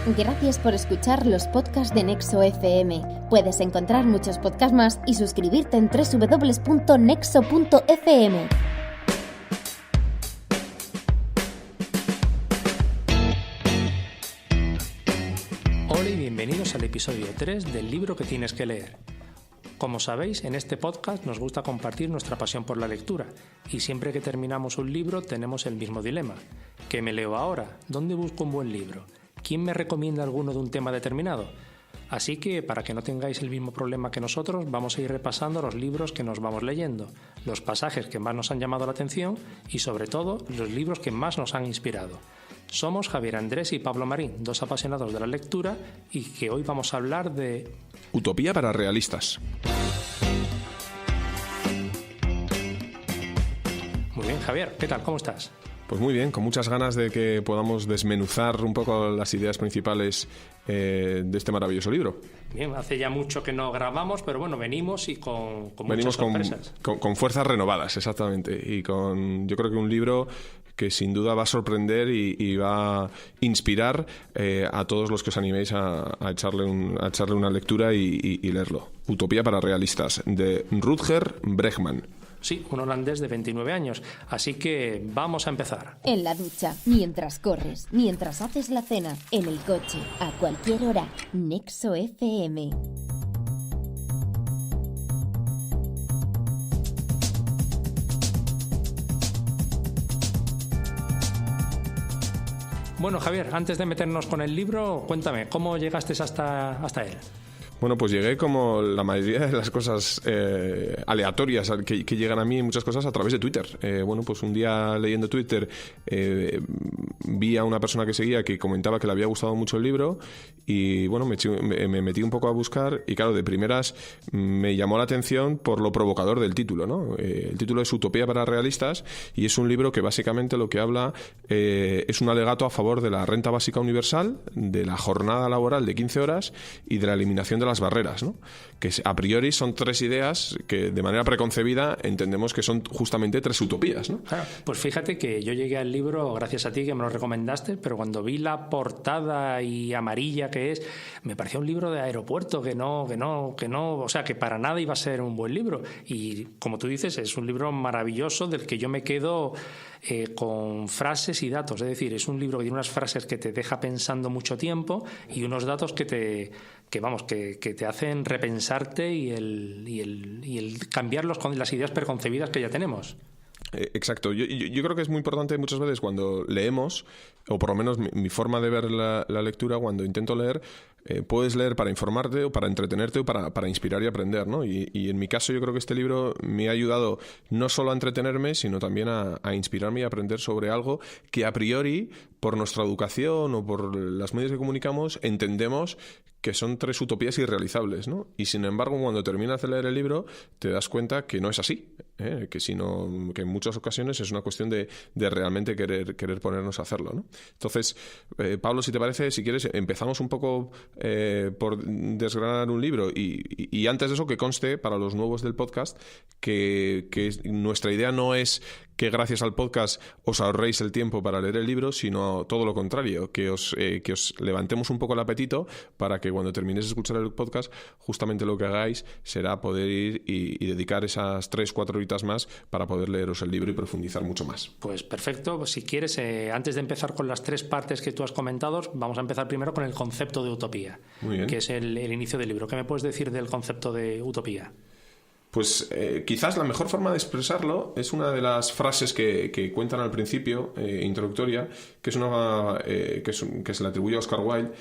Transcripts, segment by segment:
Gracias por escuchar los podcasts de Nexo FM. Puedes encontrar muchos podcasts más y suscribirte en www.nexo.fm. Hola y bienvenidos al episodio 3 del libro que tienes que leer. Como sabéis, en este podcast nos gusta compartir nuestra pasión por la lectura y siempre que terminamos un libro tenemos el mismo dilema. ¿Qué me leo ahora? ¿Dónde busco un buen libro? ¿Quién me recomienda alguno de un tema determinado? Así que, para que no tengáis el mismo problema que nosotros, vamos a ir repasando los libros que nos vamos leyendo, los pasajes que más nos han llamado la atención y, sobre todo, los libros que más nos han inspirado. Somos Javier Andrés y Pablo Marín, dos apasionados de la lectura, y que hoy vamos a hablar de... Utopía para realistas. Muy bien, Javier, ¿qué tal? ¿Cómo estás? Pues muy bien, con muchas ganas de que podamos desmenuzar un poco las ideas principales de este maravilloso libro. Bien, hace ya mucho que no grabamos, pero bueno, venimos y con muchas sorpresas. Con fuerzas renovadas, exactamente. Y yo creo que un libro que sin duda va a sorprender y va a inspirar a todos los que os animéis a echarle una lectura y leerlo. Utopía para realistas, de Rutger Bregman. Sí, un holandés de 29 años. Así que vamos a empezar. En la ducha, mientras corres, mientras haces la cena, en el coche, a cualquier hora. Nexo FM. Bueno, Javier, antes de meternos con el libro, cuéntame, ¿cómo llegaste hasta él? Bueno, pues llegué como la mayoría de las cosas aleatorias que llegan a mí, muchas cosas a través de Twitter. Bueno, pues un día leyendo Twitter vi a una persona que seguía que comentaba que le había gustado mucho el libro y bueno, me metí un poco a buscar y claro, de primeras me llamó la atención por lo provocador del título, ¿no? El título es Utopía para realistas y es un libro que básicamente lo que habla es un alegato a favor de la renta básica universal, de la jornada laboral de 15 horas y de la eliminación de las barreras, ¿no? Que a priori son tres ideas que de manera preconcebida entendemos que son justamente tres utopías, ¿no? Claro, pues fíjate que yo llegué al libro gracias a ti que me lo recomendaste, pero cuando vi la portada y amarilla que es, me parecía un libro de aeropuerto que no, o sea, que para nada iba a ser un buen libro. Y como tú dices, es un libro maravilloso del que yo me quedo con frases y datos. Es decir, es un libro que tiene unas frases que te deja pensando mucho tiempo y unos datos que te hacen repensarte y el cambiar las ideas preconcebidas que ya tenemos. Exacto. Yo creo que es muy importante muchas veces cuando leemos, o por lo menos mi forma de ver la lectura, cuando intento leer, puedes leer para informarte o para entretenerte o para inspirar y aprender, ¿no? Y en mi caso yo creo que este libro me ha ayudado no solo a entretenerme, sino también a inspirarme y a aprender sobre algo que a priori, por nuestra educación o por los medios que comunicamos, entendemos que son tres utopías irrealizables, ¿no? Y sin embargo, cuando terminas de leer el libro, te das cuenta que no es así, que en muchas ocasiones es una cuestión de realmente querer ponernos a hacerlo, ¿no? Entonces, Pablo, si te parece, si quieres, empezamos un poco por desgranar un libro y antes de eso que conste para los nuevos del podcast que nuestra idea no es que gracias al podcast os ahorréis el tiempo para leer el libro, sino todo lo contrario, que os levantemos un poco el apetito para que cuando terminéis de escuchar el podcast, justamente lo que hagáis será poder ir y dedicar esas 3-4 horitas más para poder leeros el libro y profundizar mucho más. Pues perfecto, pues si quieres, antes de empezar con las tres partes que tú has comentado, vamos a empezar primero con el concepto de utopía, que es el inicio del libro. ¿Qué me puedes decir del concepto de utopía? Pues quizás la mejor forma de expresarlo es una de las frases que cuentan al principio, introductoria, que se le atribuye a Oscar Wilde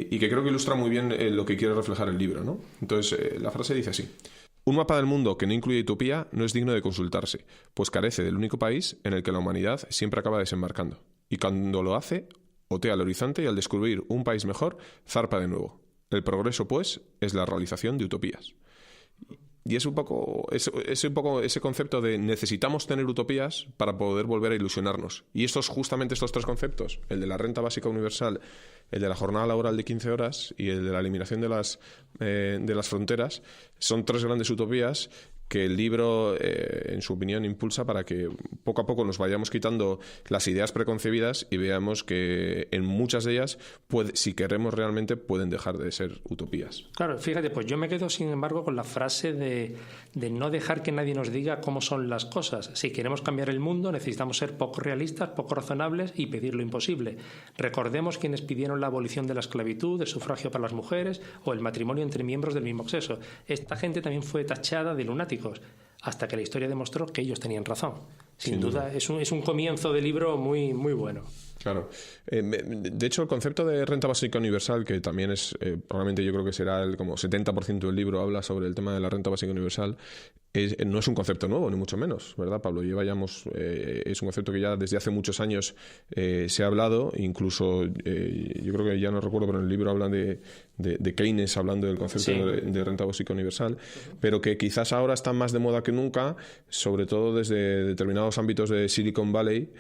y que creo que ilustra muy bien lo que quiere reflejar el libro, ¿no? Entonces, la frase dice así: un mapa del mundo que no incluye utopía no es digno de consultarse, pues carece del único país en el que la humanidad siempre acaba desembarcando. Y cuando lo hace, otea el horizonte y al descubrir un país mejor, zarpa de nuevo. El progreso, pues, es la realización de utopías. Y es un poco ese concepto de necesitamos tener utopías para poder volver a ilusionarnos. Y justamente estos tres conceptos, el de la renta básica universal, el de la jornada laboral de 15 horas y el de la eliminación de las fronteras, son tres grandes utopías que el libro, en su opinión, impulsa para que poco a poco nos vayamos quitando las ideas preconcebidas y veamos que en muchas de ellas, si queremos realmente, pueden dejar de ser utopías. Claro, fíjate, pues yo me quedo, sin embargo, con la frase de no dejar que nadie nos diga cómo son las cosas. Si queremos cambiar el mundo, necesitamos ser poco realistas, poco razonables y pedir lo imposible. Recordemos quienes pidieron la abolición de la esclavitud, el sufragio para las mujeres o el matrimonio entre miembros del mismo sexo. Esta gente también fue tachada de lunáticos, hasta que la historia demostró que ellos tenían razón. Sin duda, es un comienzo de libro muy, muy bueno. Claro. De hecho, el concepto de renta básica universal, que también es, probablemente yo creo que será como 70% del libro, habla sobre el tema de la renta básica universal, no es un concepto nuevo, ni mucho menos, ¿verdad, Pablo? Es un concepto que ya desde hace muchos años se ha hablado, incluso yo creo que ya no recuerdo, pero en el libro hablan de Keynes hablando del concepto de renta básica universal, pero que quizás ahora está más de moda que nunca, sobre todo desde determinados ámbitos de Silicon Valley,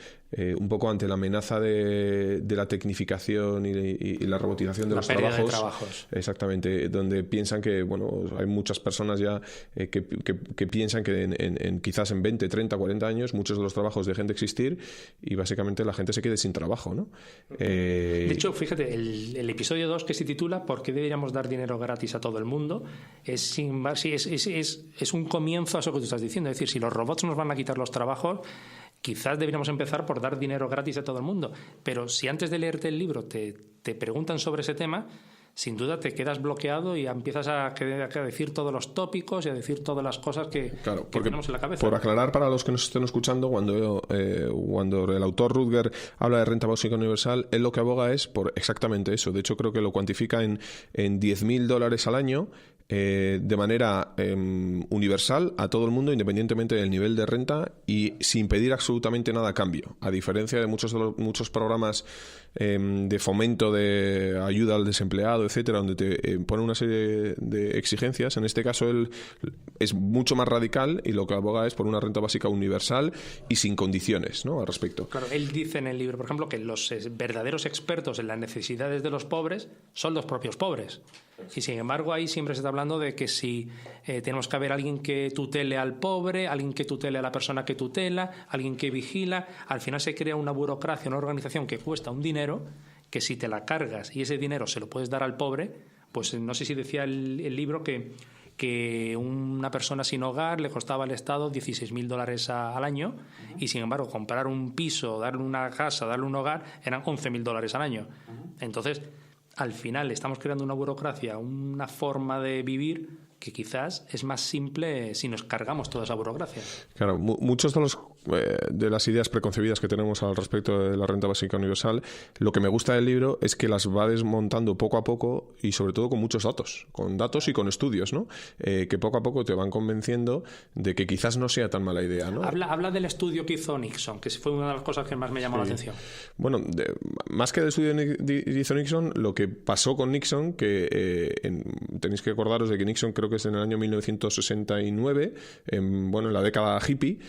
un poco ante la amenaza de la tecnificación y la robotización de los trabajos. Exactamente, donde piensan que, bueno, hay muchas personas ya que piensan que quizás en 20, 30, 40 años muchos de los trabajos dejen de existir y básicamente la gente se quede sin trabajo, ¿no? De hecho, fíjate, el episodio 2, que se titula ¿Por qué deberíamos dar dinero gratis a todo el mundo? Es un comienzo a eso que tú estás diciendo. Es decir, si los robots nos van a quitar los trabajos, quizás deberíamos empezar por dar dinero gratis a todo el mundo. Pero si antes de leerte el libro te preguntan sobre ese tema, sin duda te quedas bloqueado y empiezas a decir todos los tópicos y a decir todas las cosas que tenemos en la cabeza. Por aclarar para los que nos estén escuchando, cuando el autor Rutger habla de renta básica universal, él lo que aboga es por exactamente eso. De hecho, creo que lo cuantifica en $10.000 al año, de manera universal a todo el mundo, independientemente del nivel de renta y sin pedir absolutamente nada a cambio, a diferencia de muchos programas de fomento de ayuda al desempleado, etcétera, donde te pone una serie de exigencias. En este caso él es mucho más radical y lo que aboga es por una renta básica universal y sin condiciones, ¿no?, al respecto. Claro, él dice en el libro, por ejemplo, que los verdaderos expertos en las necesidades de los pobres son los propios pobres. Y sin embargo ahí siempre se está hablando de que si tenemos que haber alguien que tutele al pobre, alguien que tutele a la persona que tutela, alguien que vigila. Al final se crea una burocracia, una organización que cuesta un dinero, que si te la cargas y ese dinero se lo puedes dar al pobre, pues no sé si decía el libro que una persona sin hogar le costaba al Estado $16.000 al año, y sin embargo comprar un piso, darle una casa, darle un hogar, eran $11.000 al año. Entonces, al final estamos creando una burocracia, una forma de vivir que quizás es más simple si nos cargamos toda esa burocracia. Claro, muchos de las ideas preconcebidas que tenemos al respecto de la renta básica universal, lo que me gusta del libro es que las va desmontando poco a poco y sobre todo con muchos datos y con estudios, ¿no? Que poco a poco te van convenciendo de que quizás no sea tan mala idea, ¿no? Habla del estudio que hizo Nixon, que fue una de las cosas que más me llamó la atención. Bueno, más que del estudio que hizo Nixon, lo que pasó con Nixon, que tenéis que acordaros de que Nixon creo que es en el año 1969, en la década hippie,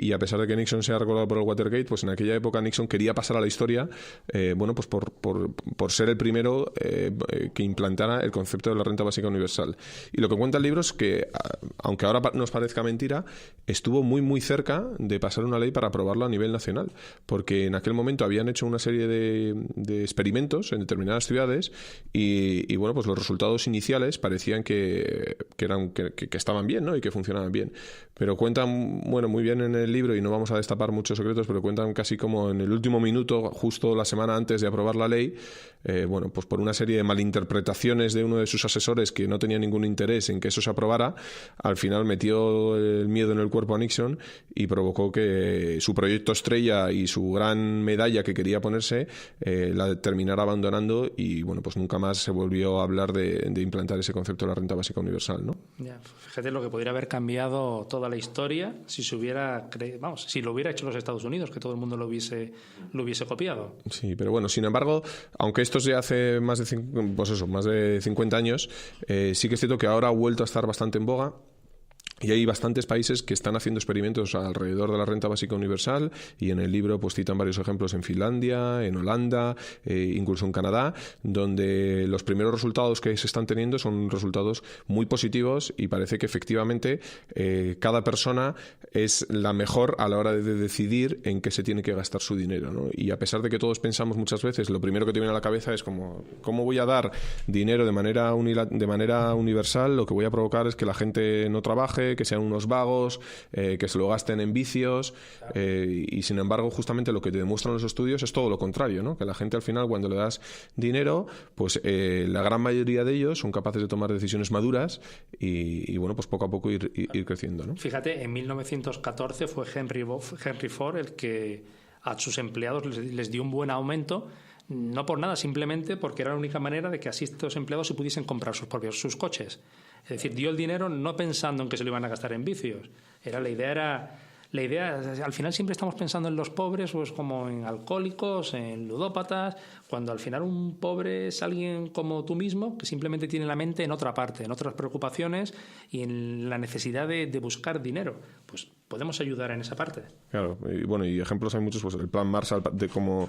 y a pesar de que Nixon sea recordado por el Watergate, pues en aquella época Nixon quería pasar a la historia, pues por ser el primero que implantara el concepto de la renta básica universal. Y lo que cuenta el libro es que, aunque ahora nos parezca mentira, estuvo muy muy cerca de pasar una ley para aprobarlo a nivel nacional, porque en aquel momento habían hecho una serie de experimentos en determinadas ciudades y pues los resultados iniciales parecían que estaban bien, ¿no?, y que funcionaban bien. Pero cuentan muy bien en el libro, y no vamos a destapar muchos secretos, pero cuentan casi como en el último minuto, justo la semana antes de aprobar la ley, pues por una serie de malinterpretaciones de uno de sus asesores que no tenía ningún interés en que eso se aprobara, al final metió el miedo en el cuerpo a Nixon y provocó que su proyecto estrella y su gran medalla que quería ponerse la terminara abandonando, y pues nunca más se volvió a hablar de implantar ese concepto de la renta básica universal, ¿no? Ya, fíjate lo que podría haber cambiado toda la historia si lo hubiera hecho los Estados Unidos, que todo el mundo lo hubiese copiado. Sí, pero bueno, sin embargo, aunque esto es de hace más de 50 años, sí que es cierto que ahora ha vuelto a estar bastante en boga. Y hay bastantes países que están haciendo experimentos alrededor de la renta básica universal, y en el libro pues citan varios ejemplos en Finlandia, en Holanda, incluso en Canadá, donde los primeros resultados que se están teniendo son resultados muy positivos, y parece que efectivamente cada persona es la mejor a la hora de decidir en qué se tiene que gastar su dinero, ¿no? Y a pesar de que todos pensamos muchas veces, lo primero que te viene a la cabeza es como, ¿cómo voy a dar dinero de manera universal? Lo que voy a provocar es que la gente no trabaje, que sean unos vagos, que se lo gasten en vicios, y sin embargo justamente lo que te demuestran los estudios es todo lo contrario, ¿no? Que la gente al final, cuando le das dinero, pues la gran mayoría de ellos son capaces de tomar decisiones maduras y bueno, pues poco a poco ir creciendo, ¿no? Fíjate, en 1914 fue Henry Ford el que a sus empleados les dio un buen aumento, no por nada, simplemente porque era la única manera de que así estos empleados se pudiesen comprar sus coches. Es decir, dio el dinero no pensando en que se lo iban a gastar en vicios. La idea, al final siempre estamos pensando en los pobres, pues como en alcohólicos, en ludópatas, cuando al final un pobre es alguien como tú mismo, que simplemente tiene la mente en otra parte, en otras preocupaciones y en la necesidad de buscar dinero. Pues podemos ayudar en esa parte. Claro, y bueno, y ejemplos hay muchos, pues el Plan Marshall como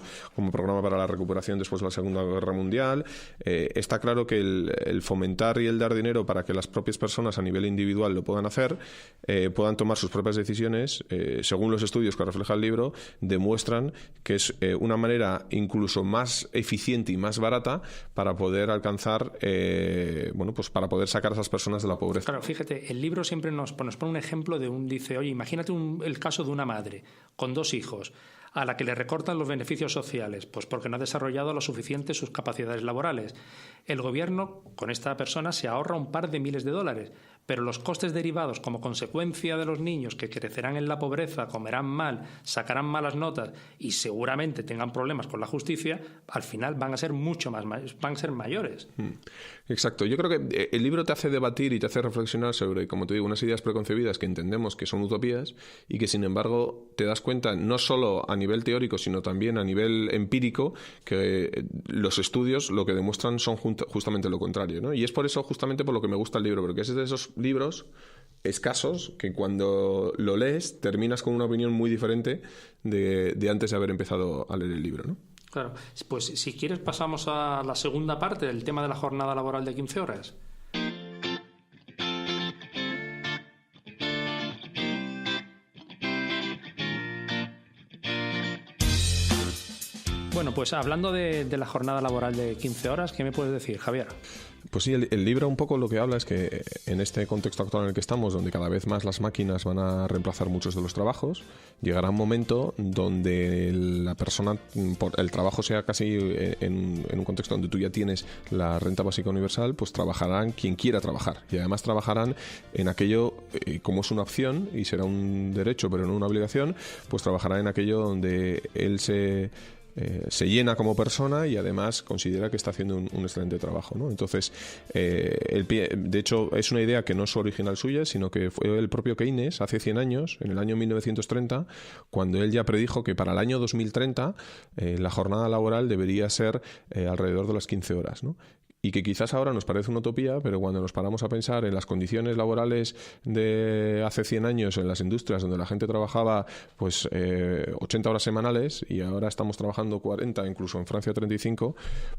programa para la recuperación después de la Segunda Guerra Mundial. Está claro que el fomentar y el dar dinero para que las propias personas a nivel individual lo puedan hacer, puedan tomar sus propias decisiones, según los estudios que refleja el libro, demuestran que es una manera incluso más eficiente y más barata para poder alcanzar, pues para poder sacar a esas personas de la pobreza. Claro, fíjate, el libro siempre nos pone un ejemplo dice, oye, imagínate el caso de una madre con 2 hijos a la que le recortan los beneficios sociales, pues porque no ha desarrollado lo suficiente sus capacidades laborales. El gobierno, con esta persona, se ahorra un par de miles de dólares, pero los costes derivados como consecuencia de los niños que crecerán en la pobreza, comerán mal, sacarán malas notas y seguramente tengan problemas con la justicia, al final van a ser van a ser mayores. Exacto. Yo creo que el libro te hace debatir y te hace reflexionar sobre, como te digo, unas ideas preconcebidas que entendemos que son utopías y que, sin embargo, te das cuenta no solo a nivel teórico, sino también a nivel empírico, que los estudios lo que demuestran son justamente lo contrario, ¿no? Y es por eso, justamente por lo que me gusta el libro, porque es de esos libros escasos que cuando lo lees terminas con una opinión muy diferente de antes de haber empezado a leer el libro, ¿no? Claro, pues si quieres pasamos a la segunda parte del tema de la jornada laboral de 15 horas. Bueno, pues hablando de la jornada laboral de 15 horas, ¿qué me puedes decir, Javier? Pues sí, el libro un poco lo que habla es que en este contexto actual en el que estamos, donde cada vez más las máquinas van a reemplazar muchos de los trabajos, llegará un momento donde la persona, el trabajo sea casi en un contexto donde tú ya tienes la renta básica universal, pues trabajarán quien quiera trabajar. Y además trabajarán en aquello, como es una opción y será un derecho pero no una obligación, pues trabajará en aquello donde él se llena como persona y además considera que está haciendo un excelente trabajo, ¿no? Entonces, de hecho, es una idea que no es original suya, sino que fue el propio Keynes hace 100 años, en el año 1930, cuando él ya predijo que para el año 2030 la jornada laboral debería ser alrededor de las 15 horas, ¿no? Y que quizás ahora nos parece una utopía, pero cuando nos paramos a pensar en las condiciones laborales de hace 100 años en las industrias donde la gente trabajaba pues 80 horas semanales y ahora estamos trabajando 40, incluso en Francia 35,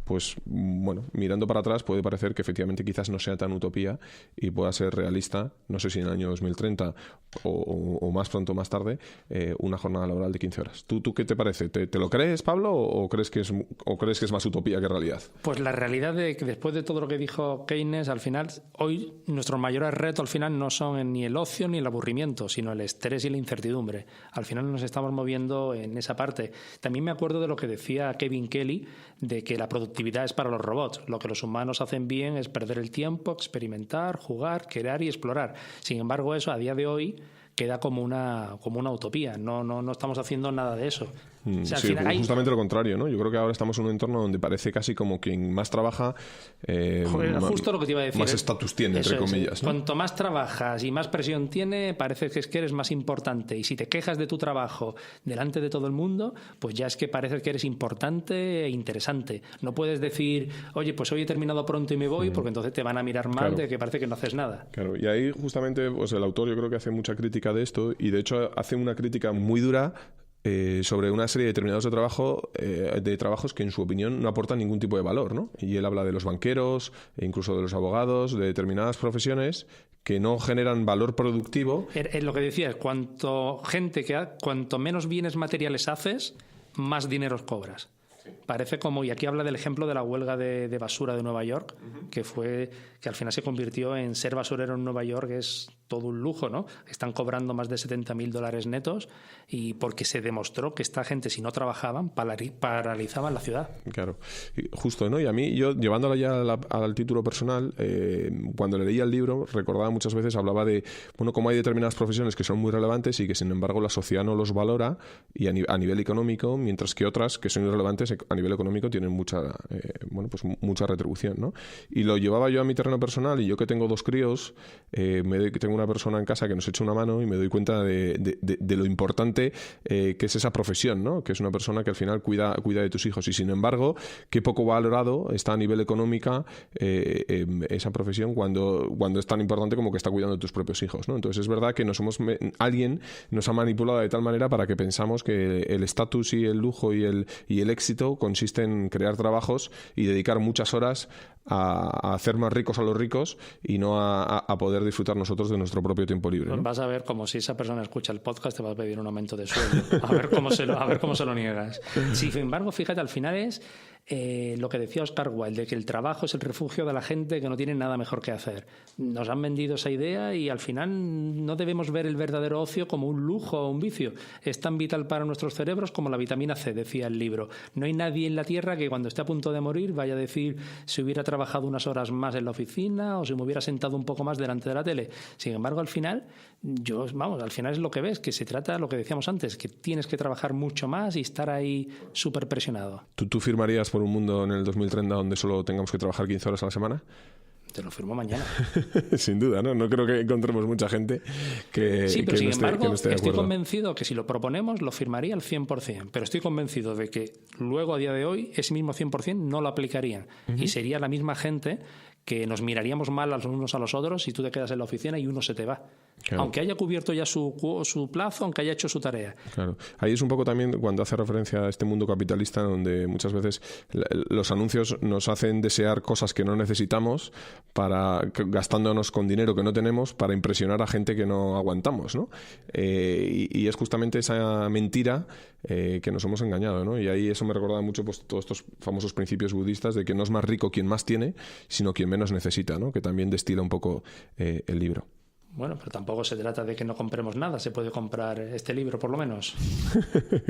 pues bueno, mirando para atrás puede parecer que efectivamente quizás no sea tan utopía y pueda ser realista, no sé si en el año 2030 o más pronto o más tarde, una jornada laboral de 15 horas. ¿Tú qué te parece? ¿Te lo crees, Pablo, o crees que es más utopía que realidad? Pues la realidad de que después de todo lo que dijo Keynes, al final, hoy nuestros mayores retos al final no son ni el ocio ni el aburrimiento, sino el estrés y la incertidumbre. Al final nos estamos moviendo en esa parte. También me acuerdo de lo que decía Kevin Kelly, de que la productividad es para los robots. Lo que los humanos hacen bien es perder el tiempo, experimentar, jugar, crear y explorar. Sin embargo, eso a día de hoy queda como una utopía. No estamos haciendo nada de eso. O sea, al Sí, final hay- justamente lo contrario, ¿no? Yo creo que ahora estamos en un entorno donde parece casi como quien más trabaja, Joder, justo lo que te iba a decir. más estatus tiene, entre Eso es, comillas, ¿no? Cuanto más trabajas y más presión tiene, parece que es que eres más importante. Y si te quejas de tu trabajo delante de todo el mundo, pues ya es que parece que eres importante e interesante. No puedes decir, oye, pues hoy he terminado pronto y me voy, porque entonces te van a mirar mal Claro. de que parece que no haces nada. Claro, y ahí justamente pues el autor yo creo que hace mucha crítica de esto y de hecho hace una crítica muy dura sobre una serie de determinados de trabajos que en su opinión no aportan ningún tipo de valor, ¿no? Y él habla de los banqueros, e incluso de los abogados, de determinadas profesiones que no generan valor productivo. Lo que decías, cuanto menos bienes materiales haces, más dinero cobras. Parece como, y aquí habla del ejemplo de la huelga de basura de Nueva York, que al final se convirtió en ser basurero en Nueva York es todo un lujo, ¿no? Están cobrando más de $70.000 netos y porque se demostró que esta gente, si no trabajaban, paralizaban la ciudad. Claro, y justo, ¿no? Y a mí, yo llevándolo ya al título personal, cuando leía el libro, recordaba muchas veces, hablaba de, bueno, cómo hay determinadas profesiones que son muy relevantes y que, sin embargo, la sociedad no los valora y a nivel económico, mientras que otras que son irrelevantes a nivel económico tienen mucha retribución, ¿no? Y lo llevaba yo a mi terreno personal y yo que tengo 2 críos, tengo una persona en casa que nos echa una mano y me doy cuenta de lo importante que es esa profesión, ¿no? Que es una persona que al final cuida de tus hijos y sin embargo qué poco valorado está a nivel económica esa profesión cuando es tan importante como que está cuidando de tus propios hijos, ¿no? Entonces es verdad que alguien nos ha manipulado de tal manera para que pensamos que el estatus y el lujo y el éxito consiste en crear trabajos y dedicar muchas horas a hacer más ricos a los ricos y no a poder disfrutar nosotros de nuestro propio tiempo libre, ¿no? Vas a ver como si esa persona escucha el podcast te va a pedir un aumento de sueldo. A ver cómo se lo niegas. Sin embargo, fíjate, al final es lo que decía Oscar Wilde, de que el trabajo es el refugio de la gente que no tiene nada mejor que hacer. Nos han vendido esa idea y al final no debemos ver el verdadero ocio como un lujo o un vicio. Es tan vital para nuestros cerebros como la vitamina C, decía el libro. No hay nadie en la Tierra que cuando esté a punto de morir vaya a decir si hubiera trabajado unas horas más en la oficina o si me hubiera sentado un poco más delante de la tele. Sin embargo, al final, al final es lo que ves, que se trata, lo que decíamos antes, que tienes que trabajar mucho más y estar ahí súper presionado. ¿Tú firmarías por un mundo en el 2030 donde solo tengamos que trabajar 15 horas a la semana? Te lo firmo mañana. Sin duda, ¿no? No creo que encontremos mucha gente que, sí, pero que, sin no esté, embargo, que no esté de estoy acuerdo. convencido que si lo proponemos lo firmaría al 100%, pero estoy convencido de que luego a día de hoy ese mismo 100% no lo aplicarían y sería la misma gente que nos miraríamos mal a los unos a los otros si tú te quedas en la oficina y uno se te va. Claro. Aunque haya cubierto ya su plazo, aunque haya hecho su tarea. Claro. Ahí es un poco también cuando hace referencia a este mundo capitalista donde muchas veces los anuncios nos hacen desear cosas que no necesitamos gastándonos con dinero que no tenemos para impresionar a gente que no aguantamos, ¿no? Y es justamente esa mentira que nos hemos engañado, ¿no? Y ahí eso me recordaba mucho pues, todos estos famosos principios budistas de que no es más rico quien más tiene, sino quien menos necesita, ¿no? Que también destila un poco el libro. Bueno, pero tampoco se trata de que no compremos nada. Se puede comprar este libro, por lo menos.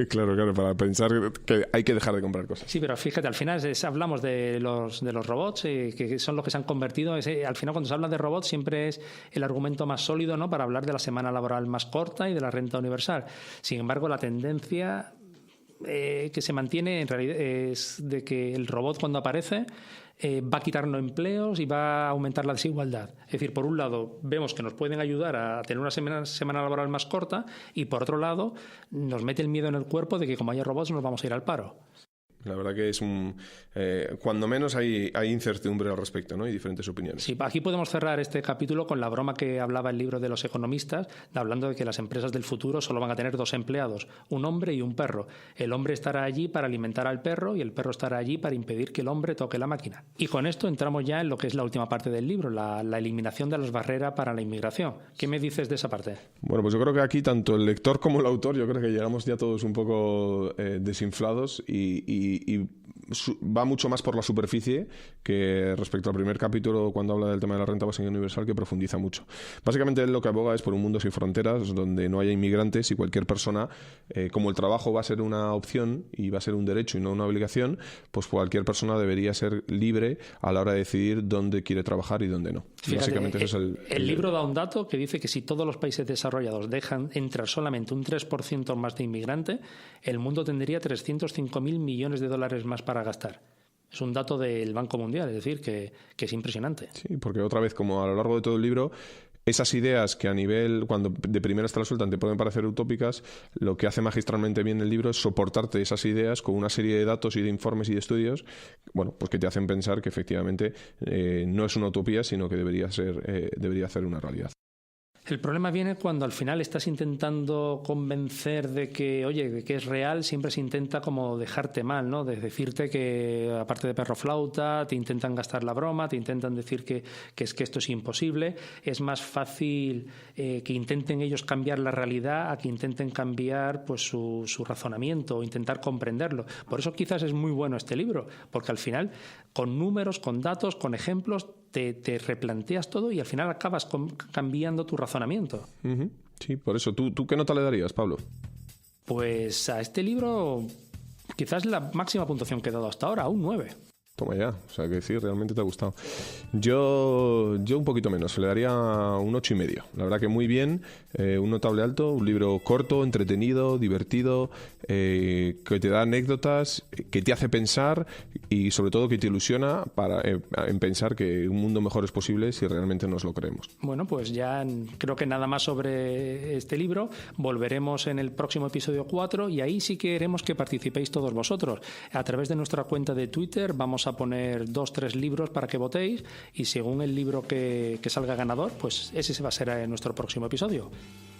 Claro, para pensar que hay que dejar de comprar cosas. Sí, pero fíjate, al final hablamos de los robots, que son los que se han convertido. Al final, cuando se habla de robots, siempre es el argumento más sólido, ¿no? Para hablar de la semana laboral más corta y de la renta universal. Sin embargo, la tendencia que se mantiene en realidad es de que el robot, cuando aparece, va a quitarnos empleos y va a aumentar la desigualdad. Es decir, por un lado vemos que nos pueden ayudar a tener una semana laboral más corta y por otro lado nos mete el miedo en el cuerpo de que como haya robots nos vamos a ir al paro. La verdad que es cuando menos hay incertidumbre al respecto, ¿no? Y diferentes opiniones. Sí, aquí podemos cerrar este capítulo con la broma que hablaba el libro de los economistas, hablando de que las empresas del futuro solo van a tener 2 empleados, un hombre y un perro. El hombre estará allí para alimentar al perro y el perro estará allí para impedir que el hombre toque la máquina. Y con esto entramos ya en lo que es la última parte del libro, la eliminación de las barreras para la inmigración. ¿Qué me dices de esa parte? Bueno, pues yo creo que aquí tanto el lector como el autor, yo creo que llegamos ya todos un poco desinflados y va mucho más por la superficie que respecto al primer capítulo cuando habla del tema de la renta básica universal, que profundiza mucho. Básicamente él lo que aboga es por un mundo sin fronteras, donde no haya inmigrantes y cualquier persona, como el trabajo va a ser una opción y va a ser un derecho y no una obligación, pues cualquier persona debería ser libre a la hora de decidir dónde quiere trabajar y dónde no. Fíjate, básicamente ese es el libro da un dato que dice que si todos los países desarrollados dejan entrar solamente un 3% más de inmigrante, el mundo tendría 305.000 millones de dólares más para gastar. Es un dato del Banco Mundial, es decir, que es impresionante. Sí, porque otra vez, como a lo largo de todo el libro, esas ideas que a nivel, cuando de primera te las sueltan, te pueden parecer utópicas, lo que hace magistralmente bien el libro es soportarte esas ideas con una serie de datos y de informes y de estudios, bueno, pues que te hacen pensar que efectivamente no es una utopía, sino que debería ser una realidad. El problema viene cuando al final estás intentando convencer de que, oye, de que es real, siempre se intenta como dejarte mal, ¿no? De decirte que, aparte de perro flauta, te intentan gastar la broma, te intentan decir que es que esto es imposible. Es más fácil que intenten ellos cambiar la realidad a que intenten cambiar pues su razonamiento o intentar comprenderlo. Por eso quizás es muy bueno este libro, porque al final, con números, con datos, con ejemplos, te replanteas todo y al final acabas cambiando tu razonamiento. Uh-huh. Sí, por eso. ¿Tú qué nota le darías, Pablo? Pues a este libro quizás la máxima puntuación que he dado hasta ahora, un 9. Toma ya, o sea que sí, realmente te ha gustado. Yo un poquito menos, le daría un 8,5. La verdad que muy bien, un notable alto, un libro corto, entretenido, divertido, que te da anécdotas, que te hace pensar y sobre todo que te ilusiona en pensar que un mundo mejor es posible si realmente nos lo creemos. Bueno, pues ya creo que nada más sobre este libro. Volveremos en el próximo episodio 4 y ahí sí que queremos que participéis todos vosotros. A través de nuestra cuenta de Twitter vamos a poner 2-3 libros para que votéis y según el libro que salga ganador, pues ese va a ser nuestro próximo episodio.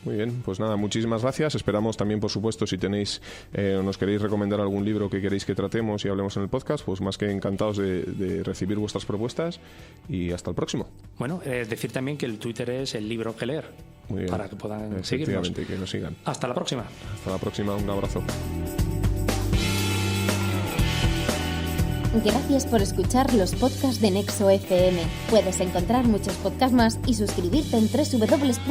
Muy bien, pues nada, muchísimas gracias. Esperamos también, por supuesto, si tenéis o nos queréis recomendar algún libro que queréis que tratemos y hablemos en el podcast, pues más que encantados de recibir vuestras propuestas y hasta el próximo. Bueno, decir también que el Twitter es el libro que leer. Muy bien. Para que puedan seguirnos. Efectivamente, que nos sigan. Hasta la próxima. Hasta la próxima, un abrazo. Gracias por escuchar los podcasts de Nexo FM. Puedes encontrar muchos podcasts más y suscribirte en www.nexo.fm.